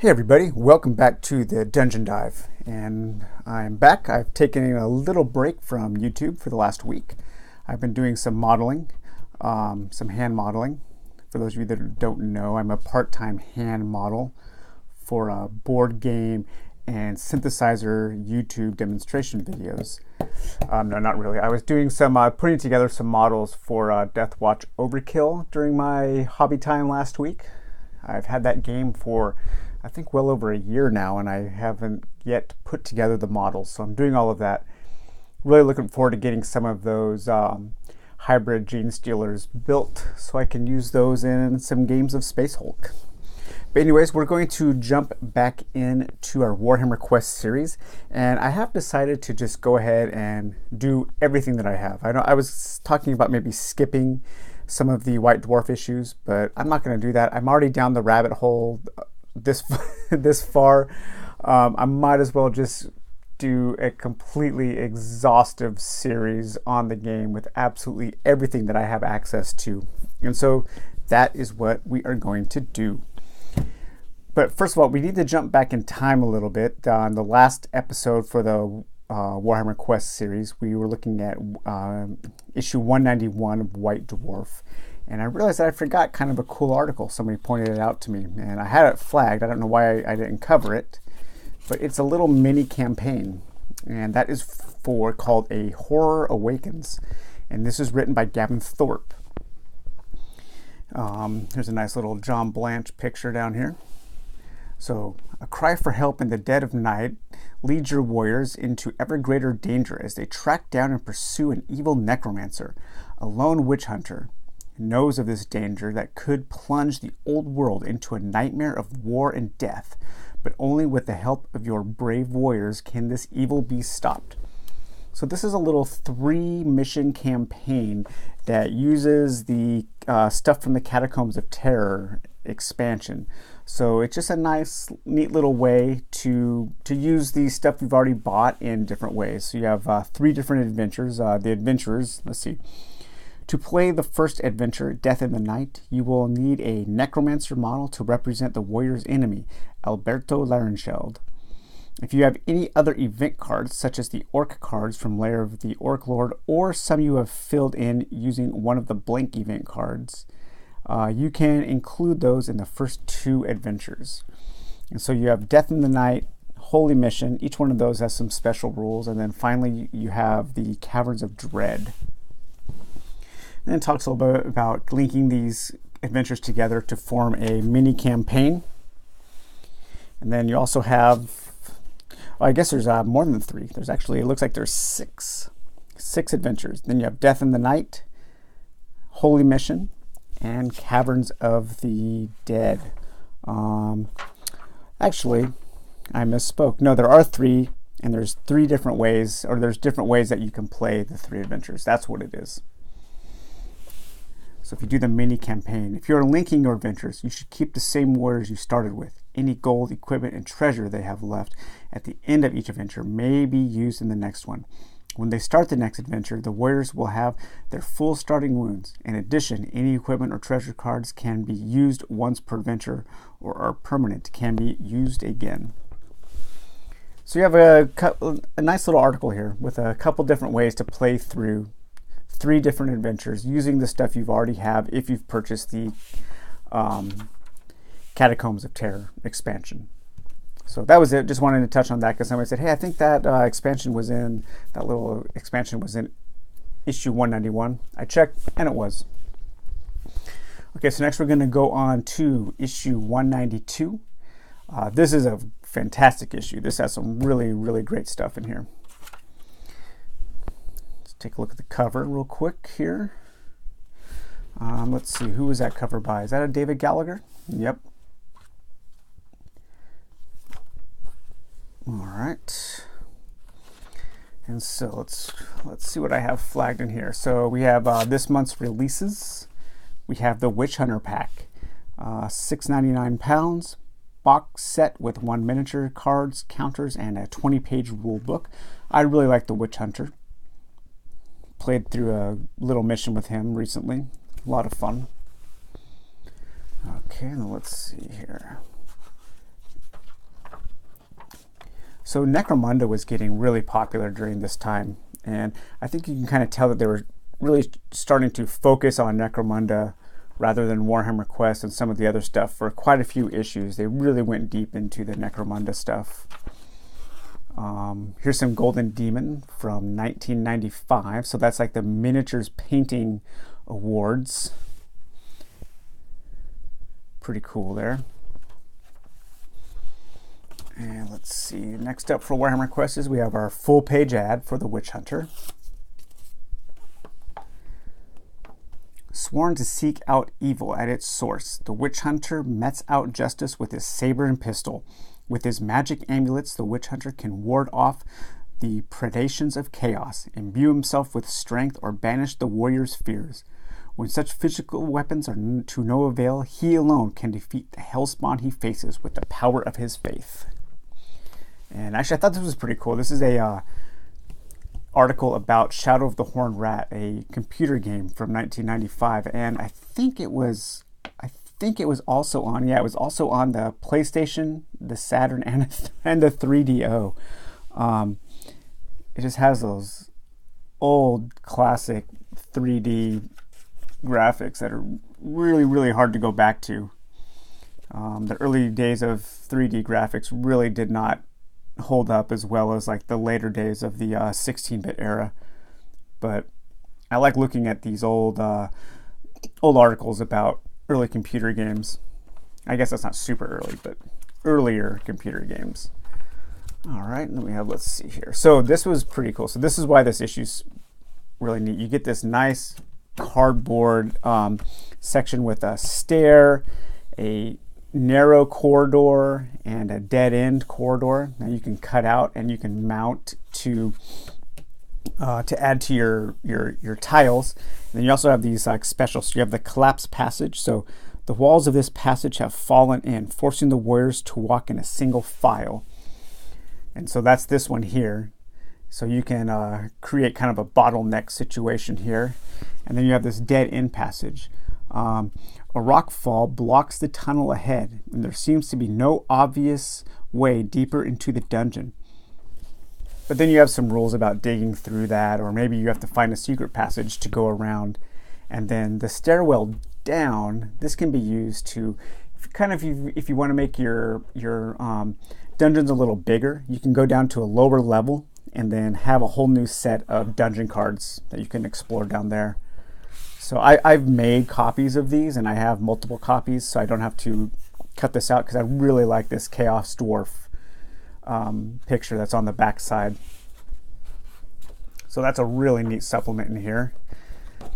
Hey everybody, welcome back to the Dungeon Dive, and I'm back. I've taken a little break from YouTube for the last week. I've been doing some modeling, some hand modeling. For those of you that don't know, I'm a part-time hand model for a board game and synthesizer YouTube demonstration videos. No, not really. I was doing some, putting together some models for Death Watch Overkill during my hobby time last week. I've had that game for I think well over a year now, and I haven't yet put together the models, so I'm doing all of that. Really looking forward to getting some of those hybrid Gene Stealers built so I can use those in some games of Space Hulk. But anyways, we're going to jump back into our Warhammer Quest series, and I have decided to just go ahead and do everything that I have. I know I was talking about maybe skipping some of the White Dwarf issues, but I'm not going to do that. I'm already down the rabbit hole this far. I might as well just do a completely exhaustive series on the game with absolutely everything that I have access to. And so that is what we are going to do. But first of all, we need to jump back in time a little bit. On the last episode for the Warhammer Quest series, we were looking at issue 191 of White Dwarf. And I realized that I forgot kind of a cool article. Somebody pointed it out to me, and I had it flagged. I don't know why I didn't cover it, but it's a little mini campaign, and that is called A Horror Awakens, and this is written by Gavin Thorpe. There's a nice little John Blanche picture down here. So, a cry for help in the dead of night leads your warriors into ever greater danger as they track down and pursue an evil necromancer, a lone witch hunter. Knows of this danger that could plunge the old world into a nightmare of war and death, but only with the help of your brave warriors can this evil be stopped. So this is a little 3-mission campaign that uses the stuff from the Catacombs of Terror expansion. So it's just a nice, neat little way to use the stuff you've already bought in different ways. So you have 3 different adventures. The adventurers, let's see. To play the first adventure, Death in the Night, you will need a necromancer model to represent the warrior's enemy, Alberto Larenscheld. If you have any other event cards, such as the Orc cards from Lair of the Orc Lord, or some you have filled in using one of the blank event cards, you can include those in the first 2 adventures. And so you have Death in the Night, Holy Mission. Each one of those has some special rules. And then finally, you have the Caverns of Dread. And it talks a little bit about linking these adventures together to form a mini campaign. And then you also have, well, I guess there's more than 3. There's actually, it looks like there's 6 adventures. Then you have Death in the Night, Holy Mission, and Caverns of the Dead. Actually, I misspoke. No, there are 3, and there's 3 different ways, or there's different ways that you can play the 3 adventures. That's what it is. So if you do the mini campaign, if you're linking your adventures, you should keep the same warriors you started with. Any gold, equipment, and treasure they have left at the end of each adventure may be used in the next one. When they start the next adventure, the warriors will have their full starting wounds. In addition, any equipment or treasure cards can be used once per adventure or are permanent, can be used again. So you have a nice little article here with a couple different ways to play through 3 different adventures using the stuff you've already have if you've purchased the Catacombs of Terror expansion. So that was it. Just wanted to touch on that because somebody said, hey, I think that little expansion was in issue 191. I checked and it was. Okay, so next we're going to go on to issue 192. This is a fantastic issue. This has some really, really great stuff in here. Take a look at the cover real quick here. Let's see, who was that cover by? Is that a David Gallagher? Yep. All right. And so let's see what I have flagged in here. So we have this month's releases. We have the Witch Hunter pack, £6.99, box set with 1 miniature, cards, counters, and a 20-page rule book. I really like the Witch Hunter. Played through a little mission with him recently. A lot of fun. Okay, now let's see here. So Necromunda was getting really popular during this time, and I think you can kind of tell that they were really starting to focus on Necromunda rather than Warhammer Quest and some of the other stuff for quite a few issues. They really went deep into the Necromunda stuff. Here's some Golden Demon from 1995. So that's like the Miniatures Painting Awards. Pretty cool there. And let's see, next up for Warhammer Quest is we have our full page ad for the Witch Hunter. Sworn to seek out evil at its source, the Witch Hunter metes out justice with his saber and pistol. With his magic amulets, the Witch Hunter can ward off the predations of chaos, imbue himself with strength, or banish the warrior's fears. When such physical weapons are to no avail, he alone can defeat the hellspawn he faces with the power of his faith. And actually, I thought this was pretty cool. This is a article about Shadow of the Horned Rat, a computer game from 1995, and I think it was also on, it was also on the PlayStation, the Saturn, and the 3DO. It just has those old classic 3D graphics that are really, really hard to go back to. The early days of 3D graphics really did not hold up as well as like the later days of the 16-bit era. But I like looking at these old articles about early computer games. I guess that's not super early, but earlier computer games. All right, and then we have, let's see here. So this was pretty cool. So this is why this issue's really neat. You get this nice cardboard section with a stair, a narrow corridor, and a dead end corridor. Now you can cut out and you can mount to add to your tiles. And then you also have these like specials. So you have the collapse passage. So the walls of this passage have fallen in, forcing the warriors to walk in a single file. And so that's this one here. So you can create kind of a bottleneck situation here. And then you have this dead end passage. A rock fall blocks the tunnel ahead, and there seems to be no obvious way deeper into the dungeon. But then you have some rules about digging through that, or maybe you have to find a secret passage to go around. And then the stairwell down, this can be used to if you want to make your dungeons a little bigger, you can go down to a lower level and then have a whole new set of dungeon cards that you can explore down there. So I've made copies of these, and I have multiple copies, so I don't have to cut this out because I really like this Chaos Dwarf picture that's on the back side. So that's a really neat supplement in here.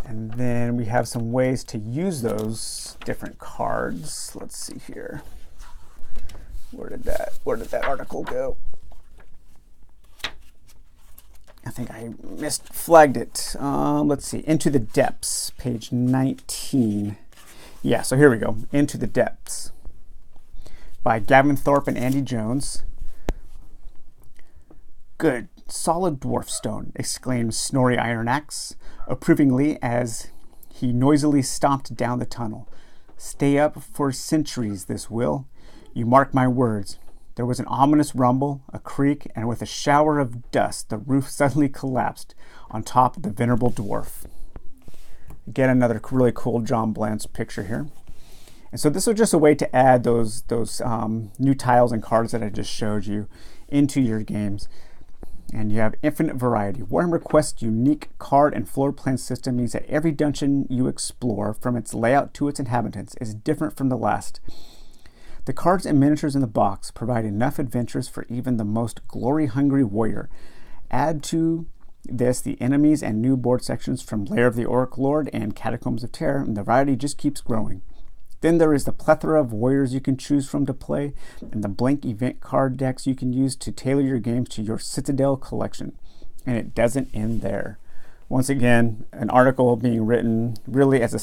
And then we have some ways to use those different cards. Let's see here. Where did that article go? I think I flagged it. Let's see. Into the Depths, page 19. Yeah, so here we go. Into the Depths by Gavin Thorpe and Andy Jones. Good, solid dwarf stone, exclaimed Snorri Ironaxe approvingly as he noisily stomped down the tunnel. Stay up for centuries, this will. You mark my words. There was an ominous rumble, a creak, and with a shower of dust, the roof suddenly collapsed on top of the venerable dwarf. Again, another really cool John Blantz picture here. And so this was just a way to add those new tiles and cards that I just showed you into your games. And you have infinite variety. Warhammer Quest's unique card and floor plan system means that every dungeon you explore, from its layout to its inhabitants, is different from the last. The cards and miniatures in the box provide enough adventures for even the most glory-hungry warrior. Add to this the enemies and new board sections from Lair of the Orc Lord and Catacombs of Terror, and the variety just keeps growing. Then there is the plethora of warriors you can choose from to play, and the blank event card decks you can use to tailor your games to your Citadel collection. And it doesn't end there. Once again, an article being written really as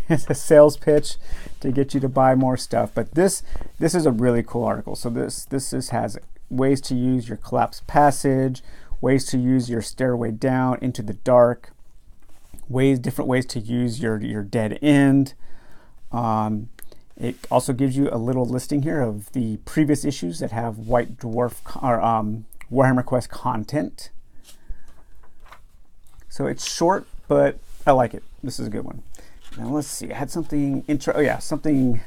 a sales pitch to get you to buy more stuff. But this is a really cool article. So this has ways to use your collapsed passage, ways to use your stairway down into the dark, different ways to use your dead end. It also gives you a little listing here of the previous issues that have White Dwarf Warhammer Quest content. So it's short, but I like it. This is a good one. Now let's see. I had something something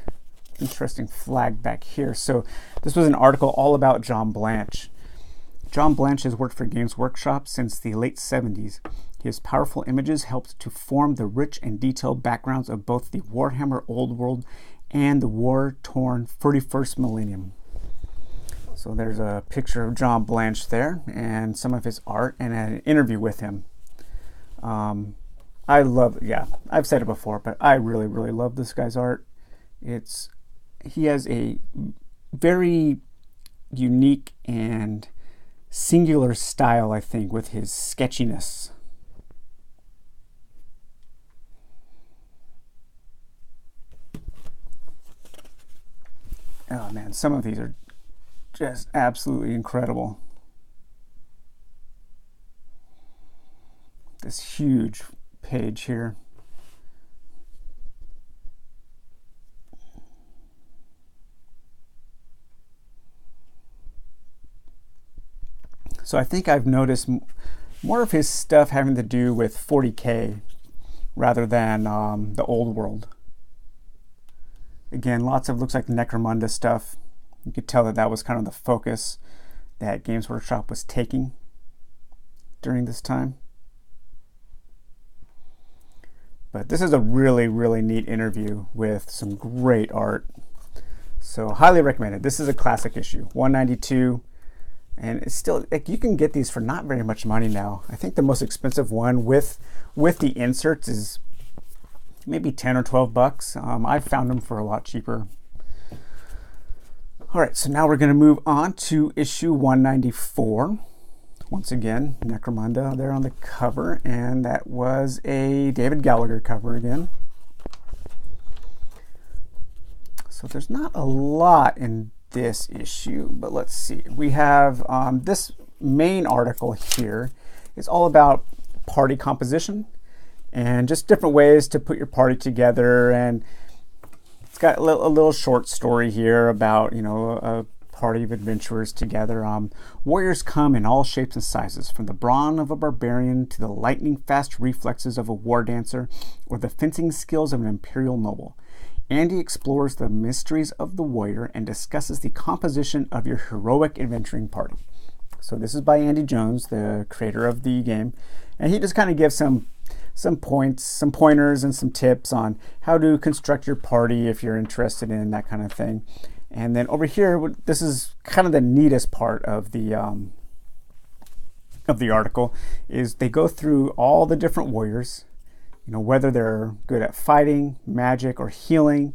interesting flagged back here. So this was an article all about John Blanche. John Blanche has worked for Games Workshop since the late 70s. His powerful images helped to form the rich and detailed backgrounds of both the Warhammer Old World and the war-torn 41st Millennium. So there's a picture of John Blanche there and some of his art and an interview with him. I love, I've said it before, but I really, really love this guy's art. He has a very unique and singular style, I think, with his sketchiness. Oh man, some of these are just absolutely incredible. This huge page here. So I think I've noticed more of his stuff having to do with 40K rather than the old world. Again, lots of looks like Necromunda stuff. You could tell that that was kind of the focus that Games Workshop was taking during this time. But this is a really, really neat interview with some great art. So highly recommended. This is a classic issue, 192. And it's still, like, you can get these for not very much money now. I think the most expensive one with the inserts is maybe 10 or 12 bucks. I've found them for a lot cheaper. All right, so now we're going to move on to issue 194. Once again, Necromunda there on the cover, and that was a David Gallagher cover again. So there's not a lot in this issue, but let's see. We have this main article here is all about party composition and just different ways to put your party together, and it's got a little short story here about, you know, a party of adventurers together. Warriors come in all shapes and sizes, from the brawn of a barbarian to the lightning fast reflexes of a war dancer or the fencing skills of an imperial noble. Andy explores the mysteries of the warrior and discusses the composition of your heroic adventuring party. So this is by Andy Jones, the creator of the game, and he just kind of gives some pointers and some tips on how to construct your party if you're interested in that kind of thing. And then over here, this is kind of the neatest part of the article, is they go through all the different warriors, you know, whether they're good at fighting, magic, or healing,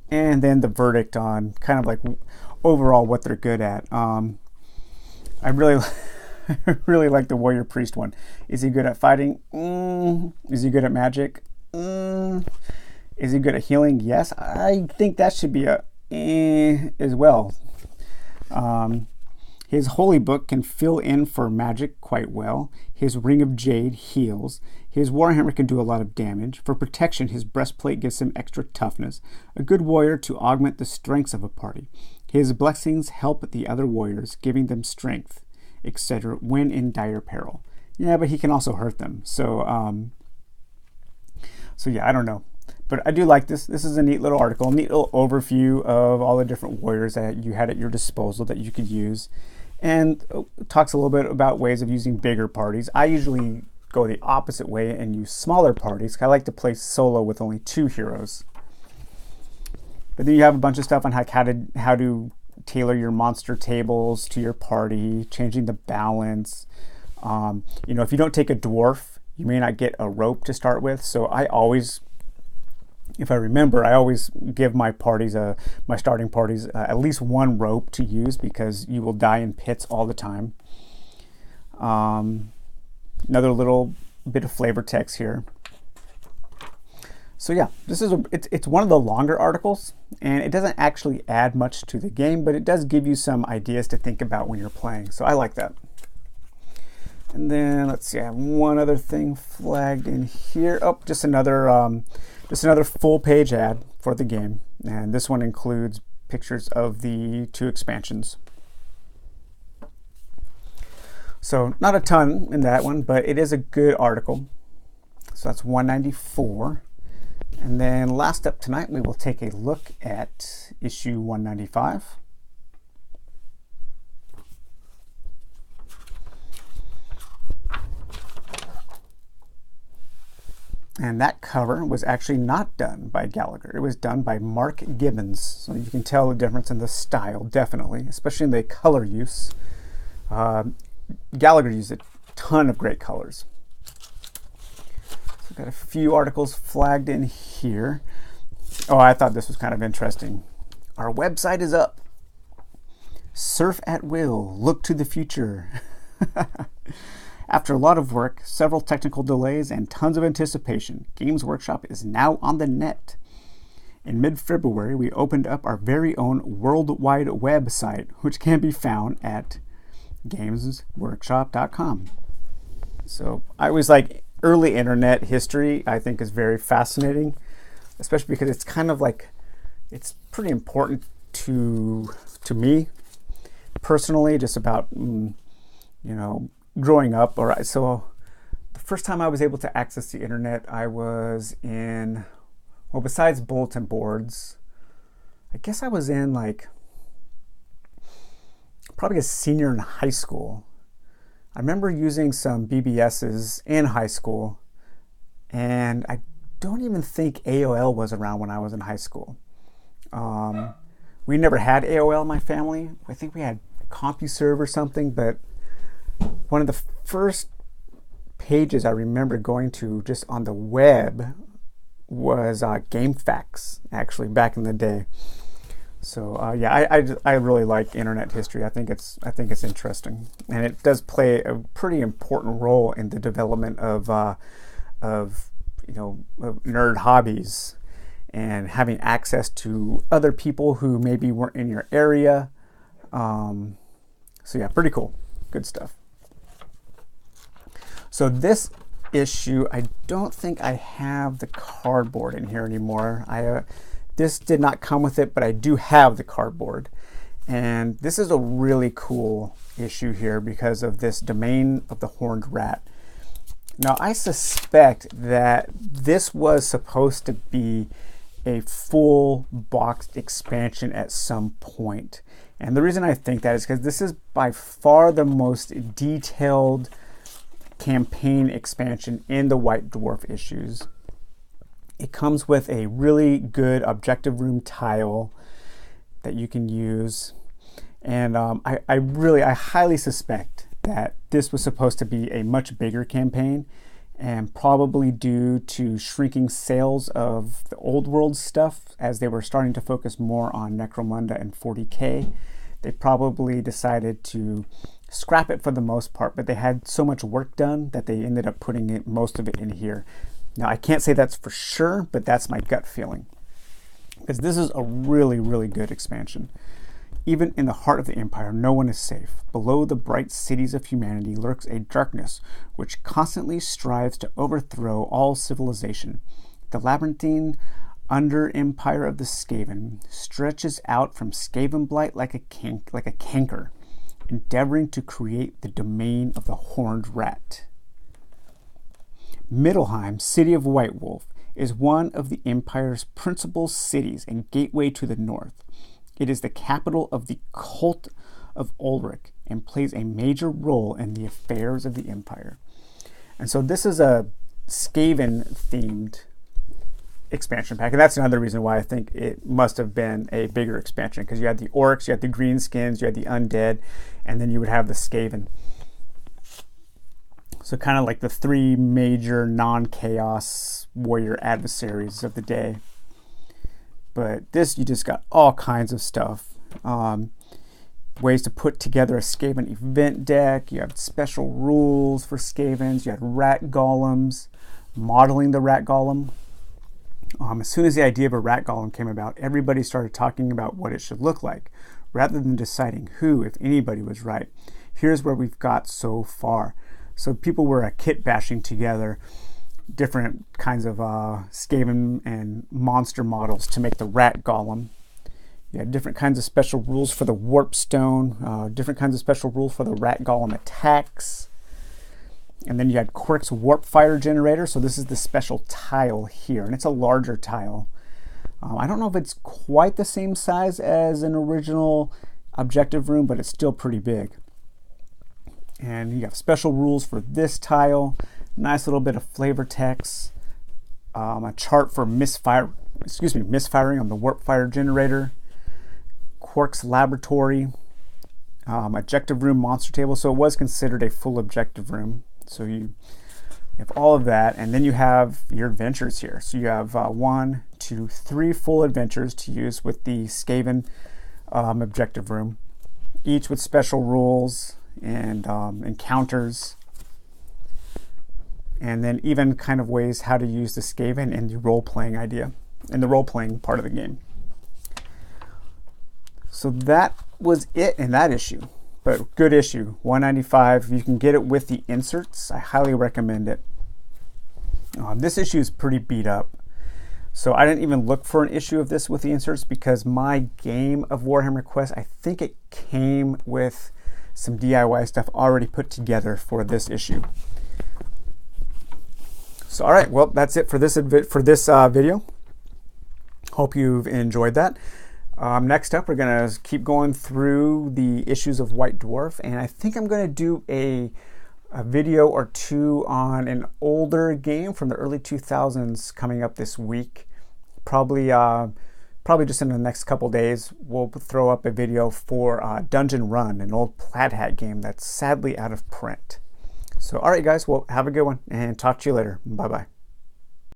and then the verdict on kind of like overall what they're good at. I really really like the warrior priest one. Is he good at fighting? Is he good at magic? Is he good at healing? Yes. I think that should be a as well. His holy book can fill in for magic quite well. His ring of jade heals. His warhammer can do a lot of damage. For protection, his breastplate gives him extra toughness. A good warrior to augment the strengths of a party. His blessings help the other warriors, giving them strength, etc. when in dire peril. Yeah, but he can also hurt them. So yeah, I don't know. But I do like this. This is a neat little article, neat little overview of all the different warriors that you had at your disposal that you could use. And it talks a little bit about ways of using bigger parties. I usually go the opposite way and use smaller parties. I like to play solo with only 2 heroes. But then you have a bunch of stuff on how to tailor your monster tables to your party, changing the balance. You know, if you don't take a dwarf, you may not get a rope to start with. So I always, if I remember, I always give my parties, my starting parties, at least 1 rope to use, because you will die in pits all the time. Another little bit of flavor text here. So yeah, this is it's one of the longer articles, and it doesn't actually add much to the game, but it does give you some ideas to think about when you're playing. So I like that. And then let's see, I have one other thing flagged in here. Oh, just another full page ad for the game, and this one includes pictures of the 2 expansions. So not a ton in that one, but it is a good article. So that's 194. And then last up tonight, we will take a look at issue 195. And that cover was actually not done by Gallagher. It was done by Mark Gibbons. So you can tell the difference in the style, definitely, especially in the color use. Gallagher used a ton of great colors. So I've got a few articles flagged in here. Oh, I thought this was kind of interesting. Our website is up. Surf at will. Look to the future. After a lot of work, several technical delays, and tons of anticipation, Games Workshop is now on the net. In mid-February, we opened up our very own World Wide Web site, which can be found at gamesworkshop.com. So I always like early internet history. I think is very fascinating, especially because it's kind of like, it's pretty important to me personally, just about, growing up. All right, so the first time I was able to access the internet, I was in, well, besides bulletin boards, I guess I was in like probably a senior in high school. I remember using some BBSs in high school, and I don't even think AOL was around when I was in high school. We never had AOL in my family. I think we had CompuServe or something, but one of the first pages I remember going to just on the web was GameFAQs, actually, back in the day. So I really like internet history. I think it's interesting, and it does play a pretty important role in the development of nerd hobbies and having access to other people who maybe weren't in your area. So yeah, pretty cool, good stuff. So this issue, I don't think I have the cardboard in here anymore. This did not come with it, but I do have the cardboard. And this is a really cool issue here because of this Domain of the Horned Rat. Now, I suspect that this was supposed to be a full boxed expansion at some point. And the reason I think that is because this is by far the most detailed campaign expansion in the White Dwarf issues. It comes with a really good objective room tile that you can use, and I highly suspect that this was supposed to be a much bigger campaign, and probably due to shrinking sales of the old world stuff as they were starting to focus more on Necromunda and 40K, they probably decided to scrap it for the most part, but they had so much work done that they ended up putting most of it in here. Now, I can't say that's for sure, but that's my gut feeling, because this is a really, really good expansion. Even in the heart of the Empire, no one is safe. Below the bright cities of humanity lurks a darkness which constantly strives to overthrow all civilization. The labyrinthine under-empire of the Skaven stretches out from Skavenblight like a canker, endeavoring to create the domain of the Horned Rat. Middelheim, city of White Wolf, is one of the Empire's principal cities and gateway to the north. It is the capital of the cult of Ulrich and plays a major role in the affairs of the Empire. And so this is a Skaven-themed expansion pack, and that's another reason why I think it must have been a bigger expansion, because you had the orcs, you had the greenskins, you had the undead, and then you would have the Skaven. So kind of like the three major non-chaos warrior adversaries of the day. But this, you just got all kinds of stuff. Ways to put together a Skaven event deck. You have special rules for Skavens. You had rat golems, modeling the rat golem. As soon as the idea of a rat golem came about, everybody started talking about what it should look like, rather than deciding who, if anybody, was right. Here's where we've got so far. So people were kit bashing together different kinds of Skaven and monster models to make the rat golem. You have different kinds of special rules for the warp stone, different kinds of special rules for the rat golem attacks. And then you had Quirk's warp fire generator. So this is the special tile here, and it's a larger tile. I don't know if it's quite the same size as an original objective room, but it's still pretty big. And you have special rules for this tile, nice little bit of flavor text, a chart for misfiring on the warp fire generator, Quirk's laboratory, objective room monster table. So it was considered a full objective room. So you have all of that, and then you have your adventures here. So you have 1, 2, 3 full adventures to use with the Skaven objective room, each with special rules and encounters, and then even kind of ways how to use the Skaven in the role-playing idea, in the role-playing part of the game. So that was it in that issue. But good issue, $195. You can get it with the inserts. I highly recommend it. This issue is pretty beat up. So I didn't even look for an issue of this with the inserts because my game of Warhammer Quest, I think it came with some DIY stuff already put together for this issue. So all right, well, that's it for this video. Hope you've enjoyed that. Next up, we're going to keep going through the issues of White Dwarf, and I think I'm going to do a video or two on an older game from the early 2000s coming up this week. Probably just in the next couple days, we'll throw up a video for Dungeon Run, an old Plaid Hat game that's sadly out of print. So, all right, guys, well, have a good one, and talk to you later. Bye-bye.